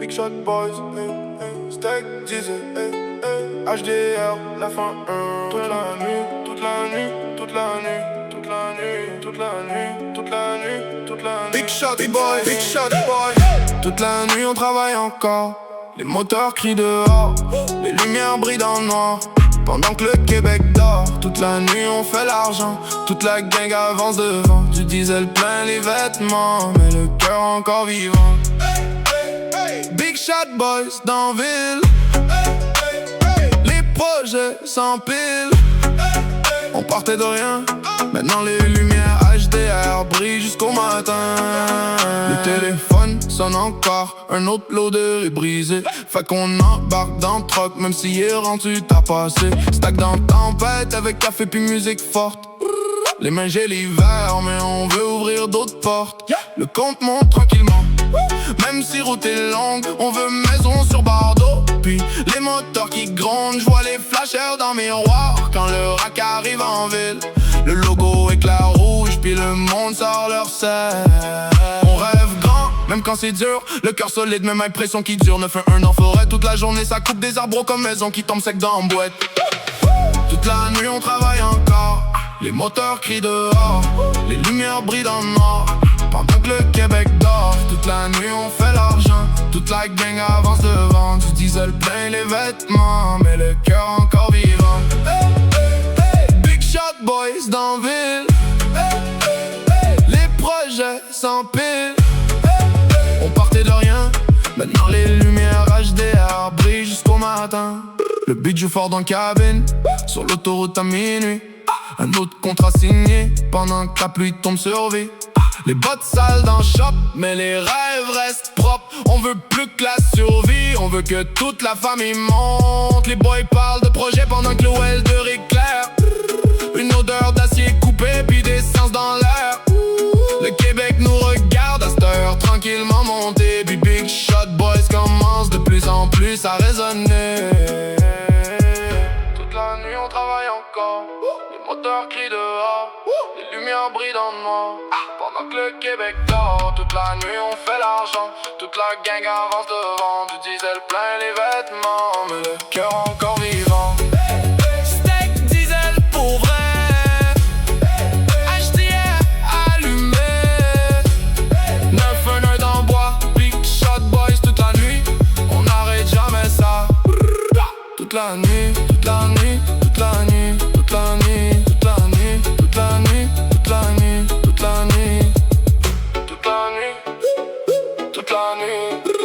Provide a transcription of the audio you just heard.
Big Shot Boys, Stack Diesel, HDR, la fin 1. Toute la nuit, toute la nuit, toute la nuit, toute la nuit, toute la nuit, toute la nuit, toute la nuit. Big Shot Boy, Big Shot Boy. Toute la nuit on travaille encore. Les moteurs crient dehors, les lumières brillent dans le noir. Pendant que le Québec dort, toute la nuit on fait l'argent. Toute la gang avance devant, du diesel plein les vêtements, mais le cœur encore vivant. Big Shot Boys dans ville, les projets s'empilent. On partait de rien, maintenant les lumières HDR brillent jusqu'au matin. Le téléphone sonne encore, un autre loader est brisé. Fait qu'on embarque dans le truck, même s'il est rendu t'as passé. Stack dans tempête avec café puis musique forte. Les mains j'ai l'hiver, mais on veut ouvrir d'autres portes. Le compte monte tranquillement, même si route est longue, on veut maison sur Bordeaux. Puis les moteurs qui grondent, j'vois les flashers dans mes miroir. Quand le rack arrive en ville, le logo éclaire rouge, puis le monde sort leur sel. On rêve grand, même quand c'est dur, le cœur solide, même impression qui dure. 9-1 en forêt, toute la journée ça coupe des arbres comme maison qui tombe sec dans boîte. Toute la nuit on travaille encore, les moteurs crient dehors, les lumières brillent dans le noir. Pendant que le Québec dort, toute la nuit on fait l'argent. Toute la gang avance devant, du diesel plein les vêtements, mais le cœur encore vivant. Big Shot Boys dans ville, les projets s'empilent. On partait de rien, maintenant les lumières HDR brillent jusqu'au matin. Le beat joue fort dans la cabine, sur l'autoroute à minuit. Un autre contrat signé, pendant que la pluie tombe sur vie. Les bottes sales dans le shop, mais les rêves restent propres. On veut plus que la survie, on veut que toute la famille monte. Les boys parlent de projets pendant que le welder éclaire. Une odeur d'acier coupé puis d'essence dans l'air. Le Québec nous regarde à cette heure tranquillement monter. Puis Big Shot Boys commence de plus en plus à résonner. Toute la nuit on travaille encore, les moteurs crient dehors, les lumières brillent dans le noir. Pendant que le Québec dort, toute la nuit on fait l'argent. Toute la gang avance devant, du diesel plein les vêtements, mais le cœur encore vivant. Stack diesel pour vrai, HDR allumé, 9-1 dans bois. Big Shot Boys toute la nuit, on n'arrête jamais ça. Toute la nuit, toute la nuit, toute la nuit, toute la nuit, toute la nuit, toute la nuit, toute la nuit, toute la nuit, toute la nuit, toute la nuit.